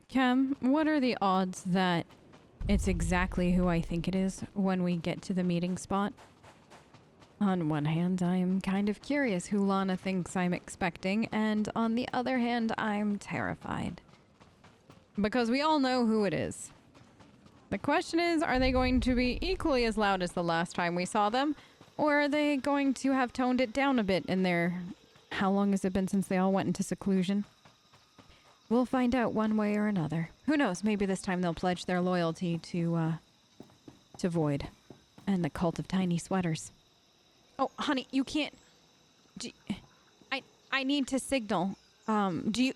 Cam, what are the odds that it's exactly who I think it is when we get to the meeting spot? On one hand, I'm kind of curious who Lana thinks I'm expecting, and on the other hand, I'm terrified. Because we all know who it is. The question is, are they going to be equally as loud as the last time we saw them? Or are they going to have toned it down a bit in their... How long has it been since they all went into seclusion? We'll find out one way or another. Who knows, maybe this time they'll pledge their loyalty to Void and the cult of tiny sweaters. Oh, honey, you can't... I need to signal. Do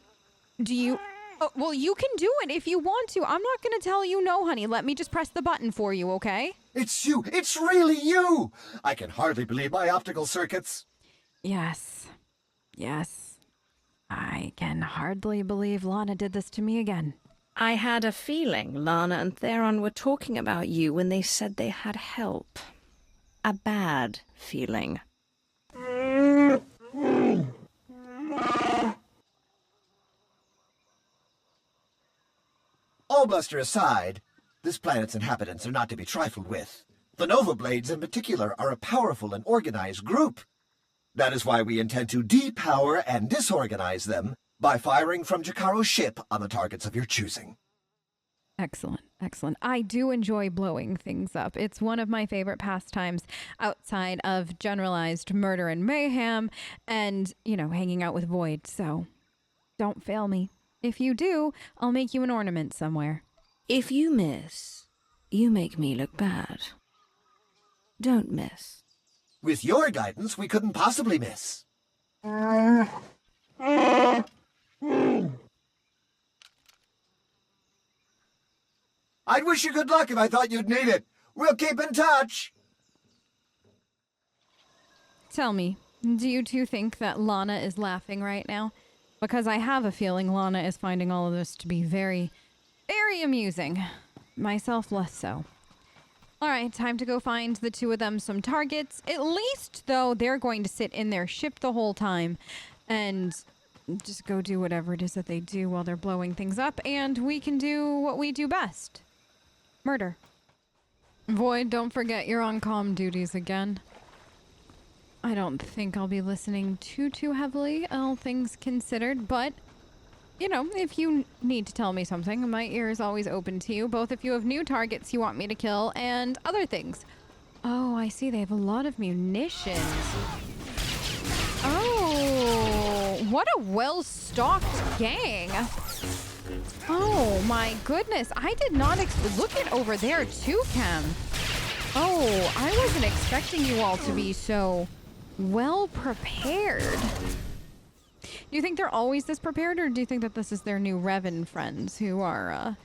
you... Oh, well, you can do it if you want to. I'm not going to tell you no, honey. Let me just press the button for you, okay? It's you! It's really you! I can hardly believe my optical circuits. Yes. Yes. I can hardly believe Lana did this to me again. I had a feeling Lana and Theron were talking about you when they said they had help. A bad feeling. All bluster aside, this planet's inhabitants are not to be trifled with. The Nova Blades in particular are a powerful and organized group. That is why we intend to depower and disorganize them by firing from Jakaro's ship on the targets of your choosing. Excellent, excellent. I do enjoy blowing things up. It's one of my favorite pastimes outside of generalized murder and mayhem and, you know, hanging out with Void. So don't fail me. If you do, I'll make you an ornament somewhere. If you miss, you make me look bad. Don't miss. With your guidance, we couldn't possibly miss. I'd wish you good luck if I thought you'd need it. We'll keep in touch. Tell me, do you two think that Lana is laughing right now? Because I have a feeling Lana is finding all of this to be very, very amusing. Myself less so. All right, time to go find the two of them some targets. At least, though, they're going to sit in their ship the whole time and just go do whatever it is that they do while they're blowing things up, and we can do what we do best. Murder. Void, don't forget you're on comm duties again. I don't think I'll be listening too heavily, all things considered, but, you know, if you need to tell me something, my ear is always open to you, both if you have new targets you want me to kill and other things. Oh, I see, they have a lot of munitions. Oh, what a well-stocked gang. Oh my goodness, I did not look at over there too, Cam. Oh, I wasn't expecting you all to be so well prepared. Do you think they're always this prepared, or do you think that this is their new Revan friends who are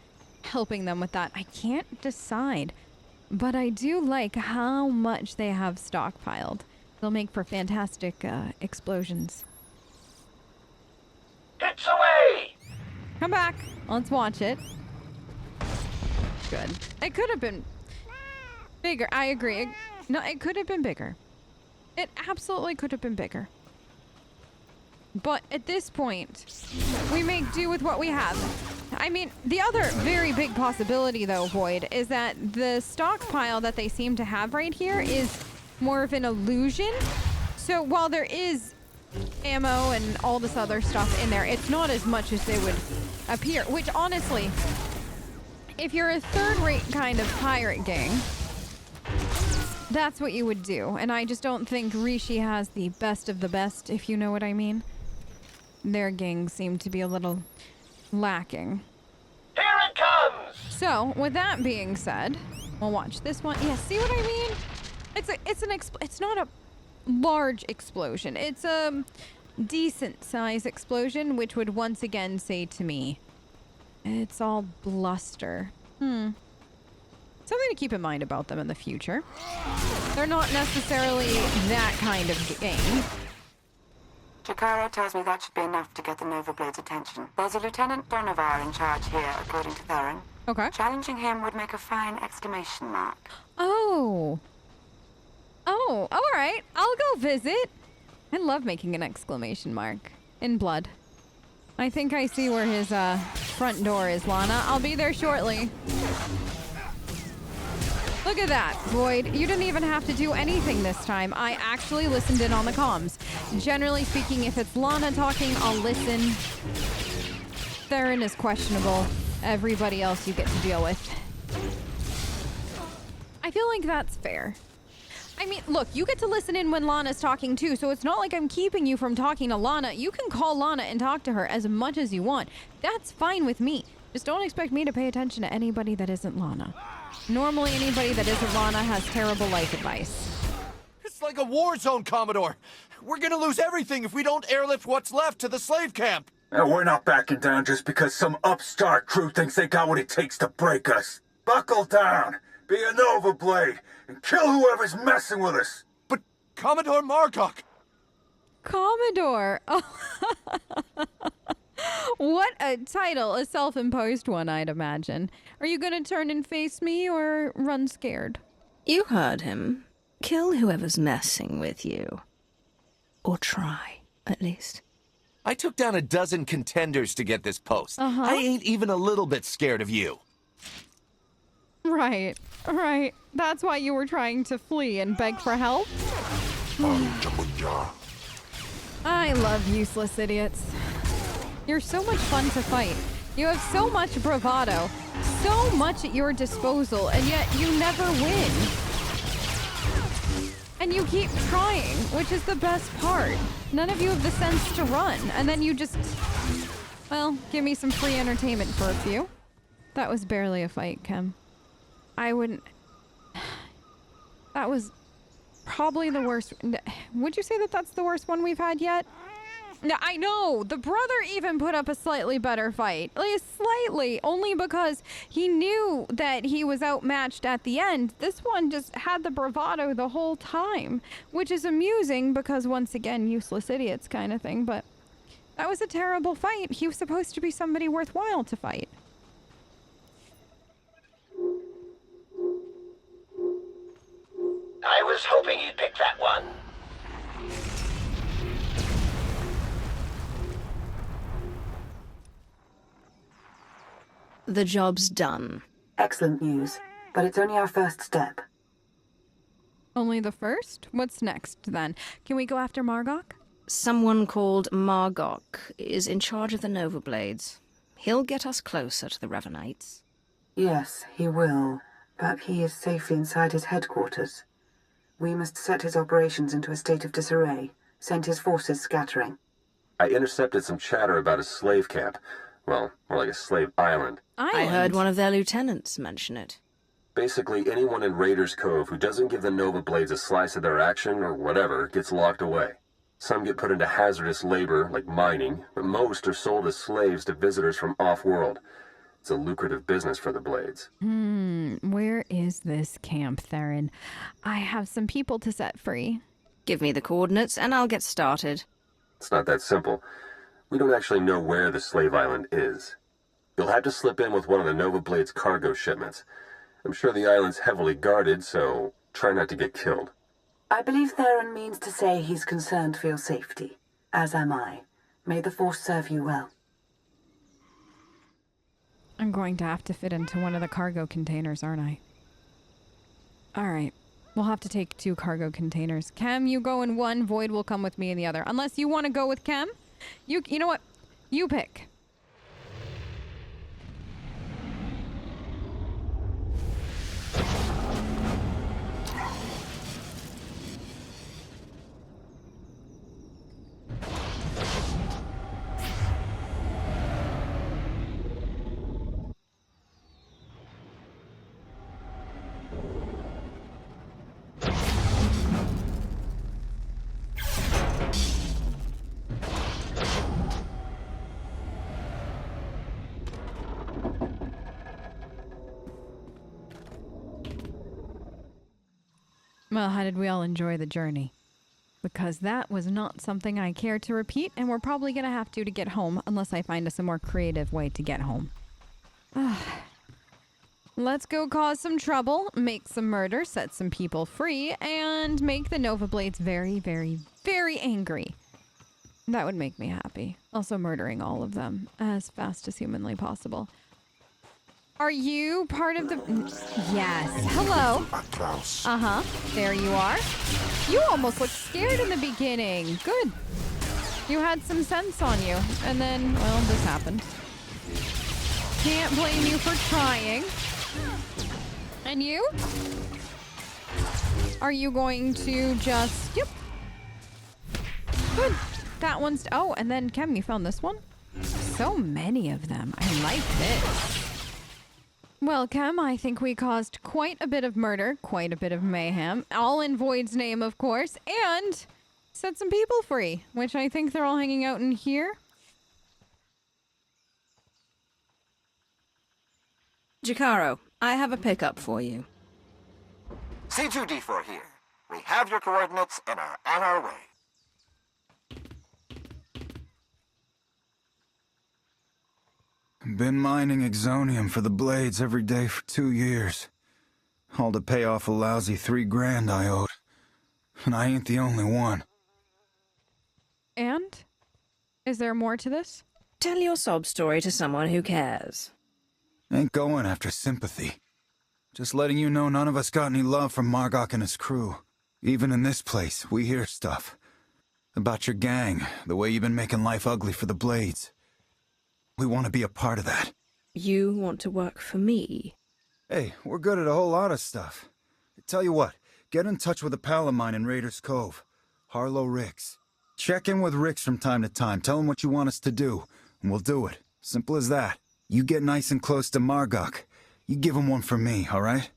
helping them with that? I can't decide, but I do like how much they have stockpiled. They'll make for fantastic explosions. It's away! Come back. Let's watch it. Good. It could have been bigger. I agree. No, it could have been bigger. It absolutely could have been bigger. But at this point, we make do with what we have. I mean, the other very big possibility, though, Void, is that the stockpile that they seem to have right here is more of an illusion. So while there is ammo and all this other stuff in there, it's not as much as they would appear. Which, honestly, if you're a third-rate kind of pirate gang, that's what you would do. And I just don't think Rishi has the best of the best, if you know what I mean. Their gangs seem to be a little lacking. Here it comes! So, with that being said, we'll watch this one. Yeah, see what I mean? It's not a large explosion. It's a decent size explosion, which would once again say to me, it's all bluster. Something to keep in mind about them in the future. They're not necessarily that kind of gang. Jakaro tells me that should be enough to get the Nova Blade's attention. There's a Lieutenant Donovarr in charge here, according to Theron. Okay. Challenging him would make a fine exclamation mark. Oh, all right. I'll go visit. I love making an exclamation mark in blood. I think I see where his front door is, Lana. I'll be there shortly. Look at that, Void. You didn't even have to do anything this time. I actually listened in on the comms. Generally speaking, if it's Lana talking, I'll listen. Theron is questionable. Everybody else you get to deal with. I feel like that's fair. I mean, look, you get to listen in when Lana's talking too, so it's not like I'm keeping you from talking to Lana. You can call Lana and talk to her as much as you want. That's fine with me. Just don't expect me to pay attention to anybody that isn't Lana. Normally, anybody that isn't Lana has terrible life advice. It's like a war zone, Commodore. We're gonna lose everything if we don't airlift what's left to the slave camp. And we're not backing down just because some upstart crew thinks they got what it takes to break us. Buckle down, be a Nova Blade, and kill whoever's messing with us. But Commodore Margok... Commodore! What a title, a self-imposed one, I'd imagine. Are you gonna turn and face me or run scared? You heard him. Kill whoever's messing with you. Or try, at least. I took down a dozen contenders to get this post. I ain't even a little bit scared of you. Right. That's why you were trying to flee and beg for help? I love useless idiots. You're so much fun to fight. You have so much bravado, so much at your disposal, and yet you never win. And you keep trying, which is the best part. None of you have the sense to run, and then you just... Well, give me some free entertainment for a few. That was barely a fight, Kem. I wouldn't... That was probably the worst... Would you say that that's the worst one we've had yet? No, I know! The brother even put up a slightly better fight. Like, slightly, only because he knew that he was outmatched at the end. This one just had the bravado the whole time, which is amusing because, once again, useless idiots kind of thing, but that was a terrible fight. He was supposed to be somebody worthwhile to fight. I was hoping you'd pick that one. The job's done. Excellent news, but it's only our first step. Only the first? What's next, then? Can we go after Margok? Someone called Margok is in charge of the Nova Blades. He'll get us closer to the Revanites. Yes, he will, but he is safely inside his headquarters. We must set his operations into a state of disarray, send his forces scattering. I intercepted some chatter about a slave camp. Well, more like a slave island. I heard one of their lieutenants mention it. Basically, anyone in Raiders Cove who doesn't give the Nova Blades a slice of their action or whatever gets locked away. Some get put into hazardous labor, like mining, but most are sold as slaves to visitors from off-world. It's a lucrative business for the Blades. Where is this camp, Theron? I have some people to set free. Give me the coordinates and I'll get started. It's not that simple. We don't actually know where the slave island is. You'll have to slip in with one of the Nova Blade's cargo shipments. I'm sure the island's heavily guarded, so try not to get killed. I believe Theron means to say he's concerned for your safety, as am I. May the Force serve you well. I'm going to have to fit into one of the cargo containers, aren't I? Alright. We'll have to take 2 cargo containers. Kem, you go in one, Void will come with me in the other. Unless you want to go with Kem. You know what? You pick. Well, how did we all enjoy the journey? Because that was not something I care to repeat, and we're probably going to have to get home, unless I find us a more creative way to get home. Let's go cause some trouble, make some murder, set some people free, and make the Nova Blades very, very, very angry. That would make me happy. Also murdering all of them as fast as humanly possible. Are you part of the... Yes. Hello. Uh-huh. There you are. You almost looked scared in the beginning. Good. You had some sense on you. And then, well, this happened. Can't blame you for trying. And you? Are you going to just... Yep. Good. That one's... Oh, and then, Kem, you found this one? So many of them. I like this. Well, Kem, I think we caused quite a bit of murder, quite a bit of mayhem, all in Void's name, of course, and set some people free, which I think they're all hanging out in here. Jakaro, I have a pickup for you. C2D4 here. We have your coordinates and are on our way. Been mining exonium for the blades every day for 2 years. All to pay off a lousy $3,000 I owed. And I ain't the only one. And? Is there more to this? Tell your sob story to someone who cares. Ain't going after sympathy. Just letting you know none of us got any love from Margok and his crew. Even in this place, we hear stuff. About your gang, the way you've been making life ugly for the blades. We want to be a part of that. You want to work for me? Hey, we're good at a whole lot of stuff. Tell you what, get in touch with a pal of mine in Raiders Cove, Harlow Ricks. Check in with Ricks from time to time, tell him what you want us to do, and we'll do it. Simple as that. You get nice and close to Margok. You give him one for me, all right?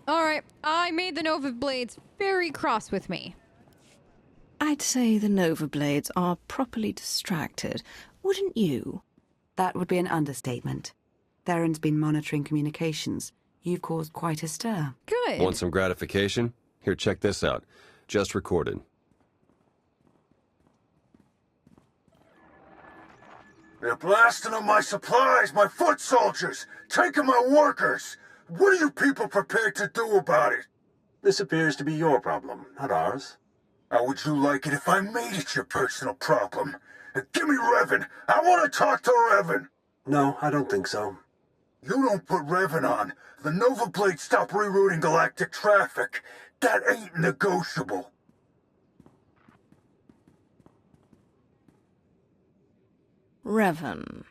Alright, I made the Nova Blades very cross with me. I'd say the Nova Blades are properly distracted, wouldn't you? That would be an understatement. Theron's been monitoring communications. You've caused quite a stir. Good. Want some gratification? Here, check this out. Just recorded. They're blasting on my supplies, my foot soldiers, taking my workers. What are you people prepared to do about it? This appears to be your problem, not ours. How would you like it if I made it your personal problem? Give me Revan. I want to talk to Revan. No, I don't think so. You don't put Revan on. The Nova Blades stop rerouting galactic traffic. That ain't negotiable. Revan.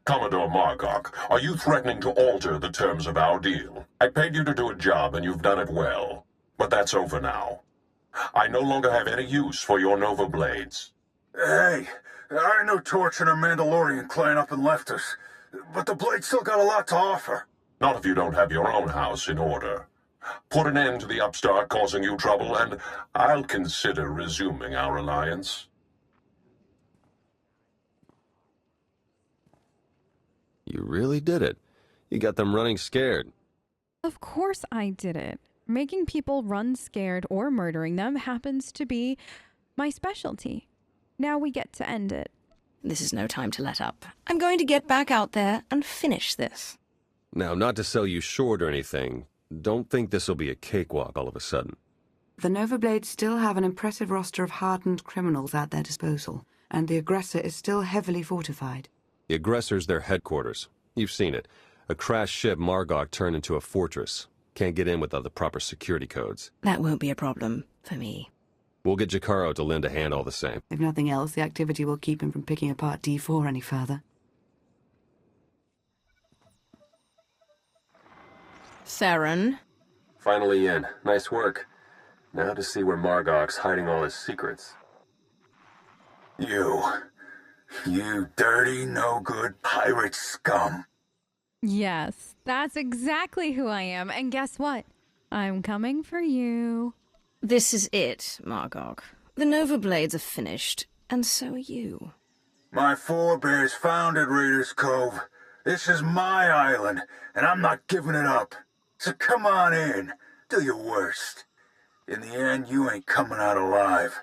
Commodore Margok, are you threatening to alter the terms of our deal? I paid you to do a job, and you've done it well. But that's over now. I no longer have any use for your Nova Blades. Hey, I know Torch and her Mandalorian clan up and left us, but the Blades still got a lot to offer. Not if you don't have your own house in order. Put an end to the upstart causing you trouble, and I'll consider resuming our alliance. You really did it. You got them running scared. Of course I did it. Making people run scared or murdering them happens to be my specialty. Now we get to end it. This is no time to let up. I'm going to get back out there and finish this. Now, not to sell you short or anything, don't think this'll be a cakewalk all of a sudden. The Nova Blades still have an impressive roster of hardened criminals at their disposal, and the Aggressor is still heavily fortified. The Aggressor's their headquarters. You've seen it. A crashed ship Margok turned into a fortress. Can't get in without the proper security codes. That won't be a problem for me. We'll get Jakaro to lend a hand all the same. If nothing else, the activity will keep him from picking apart D4 any further. Theron? Finally in. Nice work. Now to see where Margok's hiding all his secrets. You dirty, no-good pirate scum. Yes, that's exactly who I am. And guess what? I'm coming for you. This is it, Margok. The Nova Blades are finished, and so are you. My forebears founded Raiders Cove. This is my island, and I'm not giving it up. So come on in. Do your worst. In the end, you ain't coming out alive.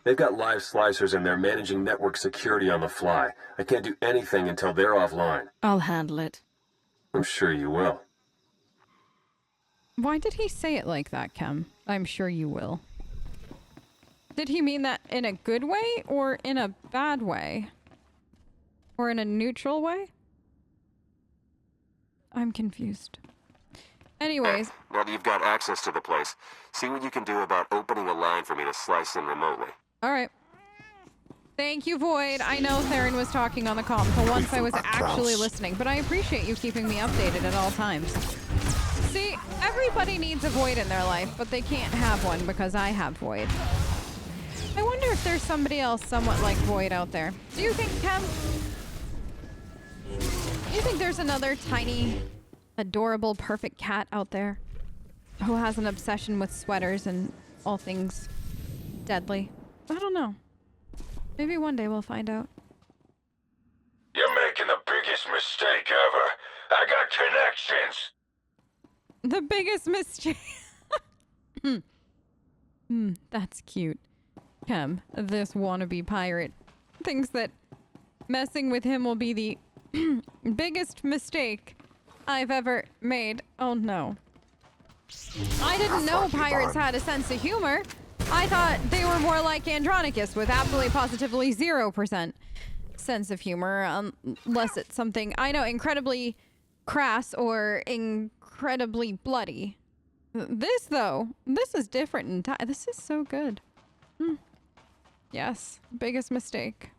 They've got live slicers and they're managing network security on the fly. I can't do anything until they're offline. I'll handle it. I'm sure you will. Why did he say it like that, Kem? I'm sure you will. Did he mean that in a good way or in a bad way? Or in a neutral way? I'm confused. Anyways. Now that you've got access to the place, see what you can do about opening a line for me to slice in remotely. Alright. Thank you, Void. I know Theron was talking on the comm for once I was actually listening, but I appreciate you keeping me updated at all times. See, everybody needs a Void in their life, but they can't have one because I have Void. I wonder if there's somebody else somewhat like Void out there. Do you think, Kem? Do you think there's another tiny, adorable, perfect cat out there who has an obsession with sweaters and all things deadly? I don't know. Maybe one day we'll find out. You're making the biggest mistake ever. I got connections. The biggest mistake. That's cute. Kem, this wannabe pirate, thinks that messing with him will be the biggest mistake I've ever made. Oh no. I didn't know pirates had a sense of humor. I thought they were more like Andronicus with absolutely positively 0% sense of humor, unless it's something, I know, incredibly crass or incredibly bloody. This, though, this is different. This is so good. Yes, biggest mistake.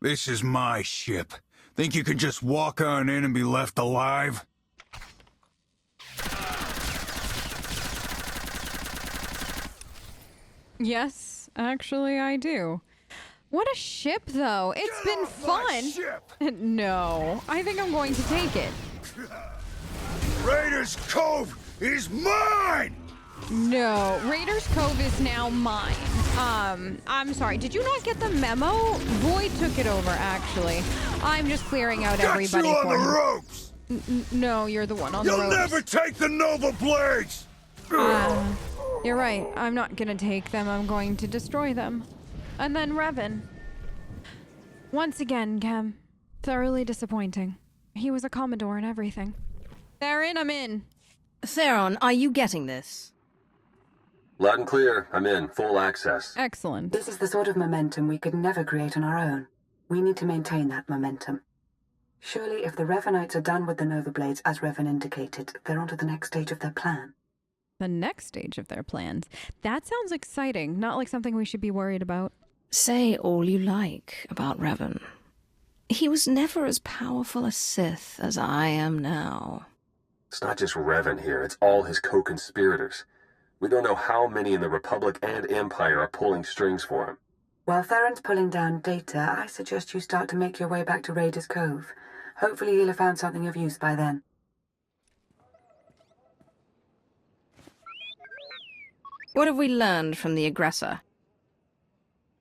This is my ship. Think you can just walk on in and be left alive? Yes, actually I do. What a ship, though. It's been fun. No, I think I'm going to take it. Raiders Cove is mine! No, Raiders Cove is now mine. I'm sorry. Did you not get the memo? Void took it over, actually. I'm just clearing out everybody you on for the him. ropes! No, you're the one on the ropes. You'll never take the Nova Blades! You're right. I'm not gonna take them. I'm going to destroy them. And then Revan. Once again, Kem. Thoroughly disappointing. He was a Commodore and everything. Theron, I'm in. Theron, are you getting this? Loud and clear. I'm in. Full access. Excellent. This is the sort of momentum we could never create on our own. We need to maintain that momentum. Surely if the Revanites are done with the Nova Blades, as Revan indicated, they're on to the next stage of their plan. The next stage of their plans. That sounds exciting, not like something we should be worried about. Say all you like about Revan. He was never as powerful a Sith as I am now. It's not just Revan here. It's all his co-conspirators. We don't know how many in the Republic and Empire are pulling strings for him. While Theron's pulling down data, I suggest you start to make your way back to Raiders Cove. Hopefully you'll have found something of use by then. What have we learned from the Aggressor?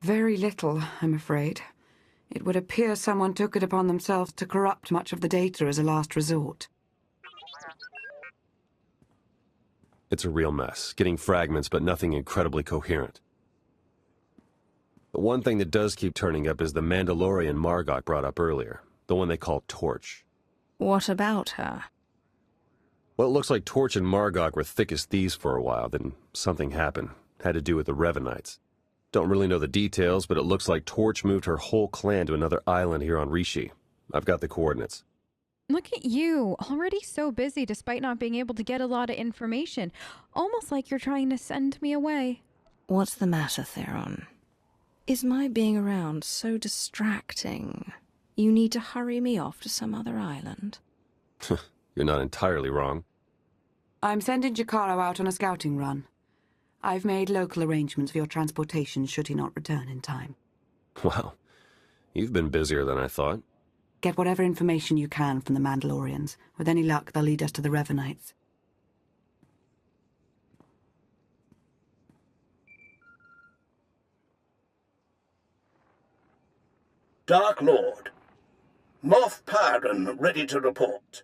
Very little, I'm afraid. It would appear someone took it upon themselves to corrupt much of the data as a last resort. It's a real mess, getting fragments but nothing incredibly coherent. The one thing that does keep turning up is the Mandalorian Margok brought up earlier, the one they call Torch. What about her? Well, it looks like Torch and Margok were thick as thieves for a while, then something happened. Had to do with the Revanites. Don't really know the details, but it looks like Torch moved her whole clan to another island here on Rishi. I've got the coordinates. Look at you, already so busy despite not being able to get a lot of information. Almost like you're trying to send me away. What's the matter, Theron? Is my being around so distracting? You need to hurry me off to some other island? You're not entirely wrong. I'm sending Jakaro out on a scouting run. I've made local arrangements for your transportation should he not return in time. Wow, you've been busier than I thought. Get whatever information you can from the Mandalorians. With any luck, they'll lead us to the Revanites. Dark Lord. Moff Pyron ready to report.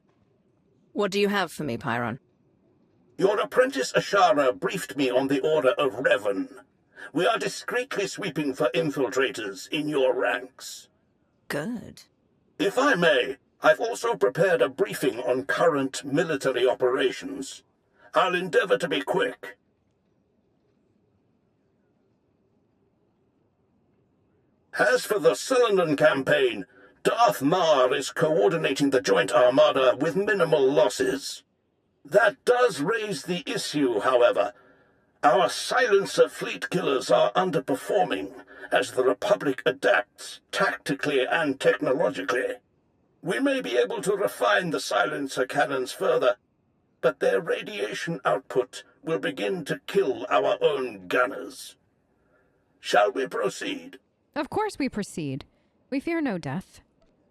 What do you have for me, Pyron? Your apprentice Ashara briefed me on the order of Revan. We are discreetly sweeping for infiltrators in your ranks. Good. If I may, I've also prepared a briefing on current military operations. I'll endeavor to be quick. As for the Cylinder campaign, Darth Mar is coordinating the joint armada with minimal losses. That does raise the issue, however. Our silencer fleet killers are underperforming as the Republic adapts tactically and technologically. We may be able to refine the silencer cannons further, but their radiation output will begin to kill our own gunners. Shall we proceed? Of course we proceed. We fear no death.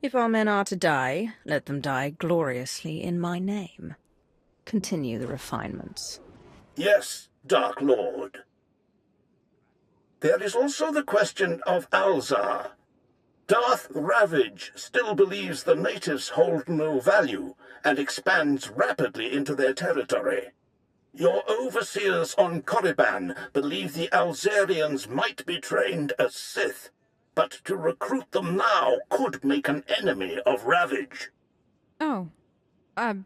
If our men are to die, let them die gloriously in my name. Continue the refinements. Yes, Dark Lord. There is also the question of Alzar. Darth Ravage still believes the natives hold no value and expands rapidly into their territory. Your overseers on Korriban believe the Alzarians might be trained as Sith, but to recruit them now could make an enemy of Ravage. Oh.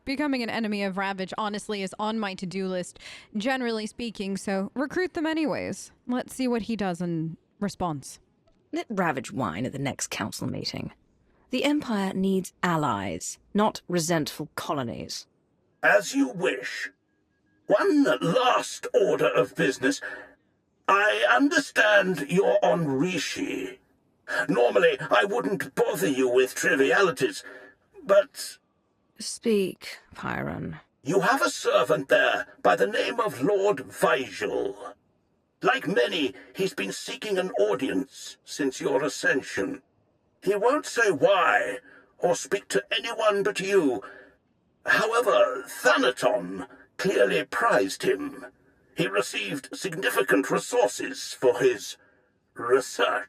Becoming an enemy of Ravage honestly is on my to-do list, generally speaking, so recruit them anyways. Let's see what he does in response. Let Ravage whine at the next council meeting. The Empire needs allies, not resentful colonies. As you wish. One last order of business. I understand you're on Rishi. Normally, I wouldn't bother you with trivialities, but... Speak, Pyron. You have a servant there by the name of Lord Vigil. Like many, he's been seeking an audience since your ascension. He won't say why, or speak to anyone but you. However, Thanaton clearly prized him. He received significant resources for his research.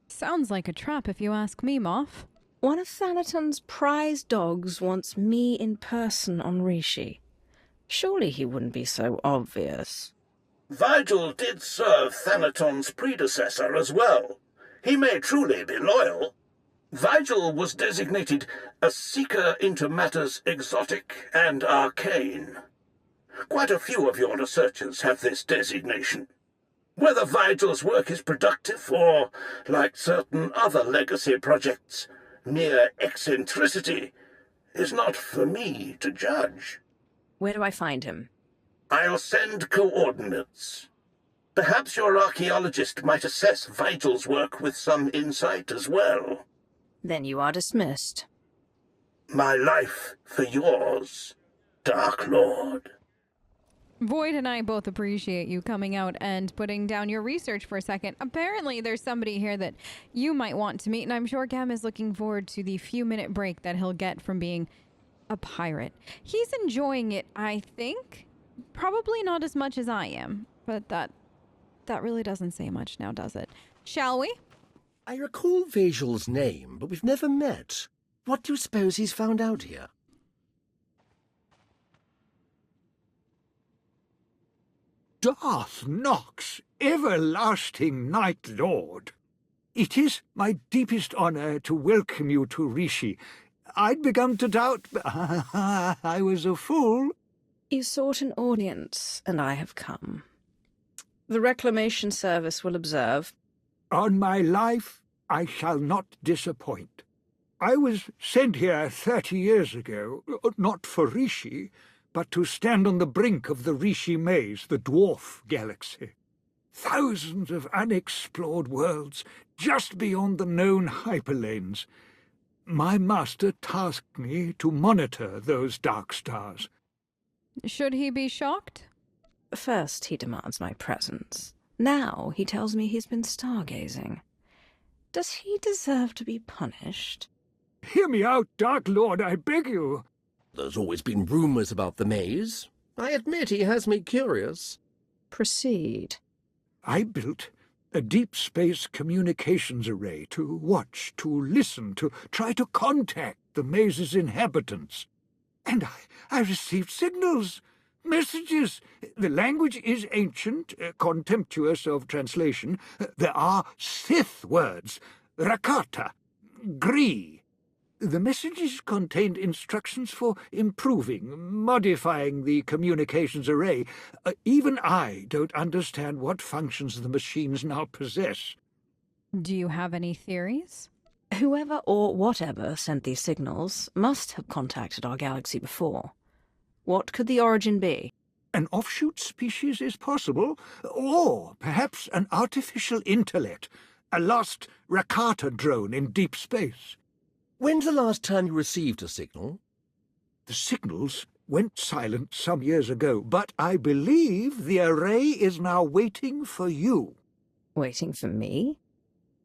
Sounds like a trap if you ask me, Moff. One of Thanaton's prize dogs wants me in person on Rishi. Surely he wouldn't be so obvious. Vigil did serve Thanaton's predecessor as well. He may truly be loyal. Vigil was designated a seeker into matters exotic and arcane. Quite a few of your researchers have this designation. Whether Vigil's work is productive or, like certain other legacy projects, mere eccentricity, is not for me to judge. Where do I find him? I'll send coordinates. Perhaps your archaeologist might assess Vigil's work with some insight as well. Then you are dismissed. My life for yours, Dark Lord. Void and I both appreciate you coming out and putting down your research for a second. Apparently, there's somebody here that you might want to meet, and I'm sure Gam is looking forward to the few-minute break that he'll get from being a pirate. He's enjoying it, I think. Probably not as much as I am, but that really doesn't say much now, does it? Shall we? I recall Vigil's name, but we've never met. What do you suppose he's found out here? Darth Nox, everlasting Night Lord. It is my deepest honor to welcome you to Rishi. I'd begun to doubt, but I was a fool. You sought an audience, and I have come. The Reclamation Service will observe. On my life, I shall not disappoint. I was sent here 30 years ago, not for Rishi, but to stand on the brink of the Rishi Maze, the dwarf galaxy. Thousands of unexplored worlds just beyond the known hyperlanes. My master tasked me to monitor those dark stars. Should he be shocked? First, he demands my presence. Now he tells me he's been stargazing. Does he deserve to be punished? Hear me out, Dark Lord, I beg you. There's always been rumors about the maze. I admit he has me curious. Proceed. I built A deep space communications array to watch, to listen, to try to contact the maze's inhabitants. And I received signals, messages. The language is ancient, contemptuous of translation. There are Sith words, Rakata, Gree. The messages contained instructions for improving, modifying the communications array. Even I don't understand what functions the machines now possess. Do you have any theories? Whoever or whatever sent these signals must have contacted our galaxy before. What could the origin be? An offshoot species is possible, or perhaps an artificial intellect, a lost Rakata drone in deep space. When's the last time you received a signal? The signals went silent some years ago, but I believe the array is now waiting for you. Waiting for me?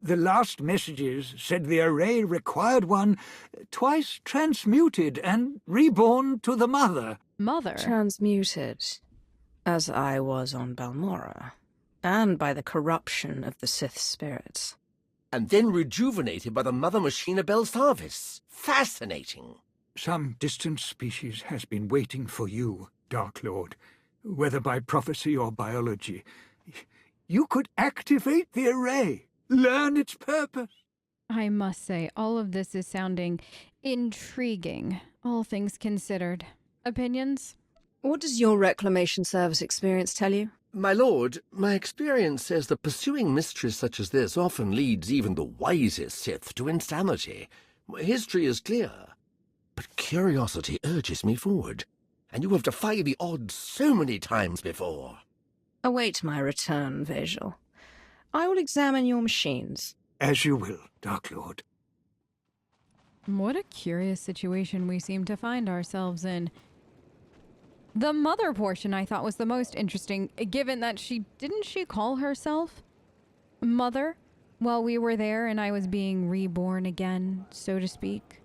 The last messages said the array required one twice transmuted and reborn to the mother. Mother? Transmuted, as I was on Balmora, and by the corruption of the Sith spirits. And then rejuvenated by the mother machine of Belsavis. Fascinating. Some distant species has been waiting for you, Dark Lord, whether by prophecy or biology. You could activate the array, learn its purpose. I must say, all of this is sounding intriguing, all things considered. Opinions? What does your reclamation service experience tell you? My lord, my experience says that pursuing mysteries such as this often leads even the wisest Sith to insanity. History is clear. But curiosity urges me forward, and you have defied the odds so many times before. Await my return, Vejal. I will examine your machines. As you will, Dark Lord. What a curious situation we seem to find ourselves in. The mother portion I thought was the most interesting, given that didn't she call herself Mother while we were there and I was being reborn again, so to speak?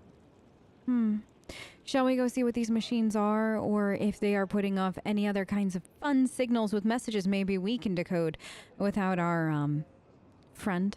Shall we go see what these machines are, or if they are putting off any other kinds of fun signals with messages maybe we can decode without our, friend?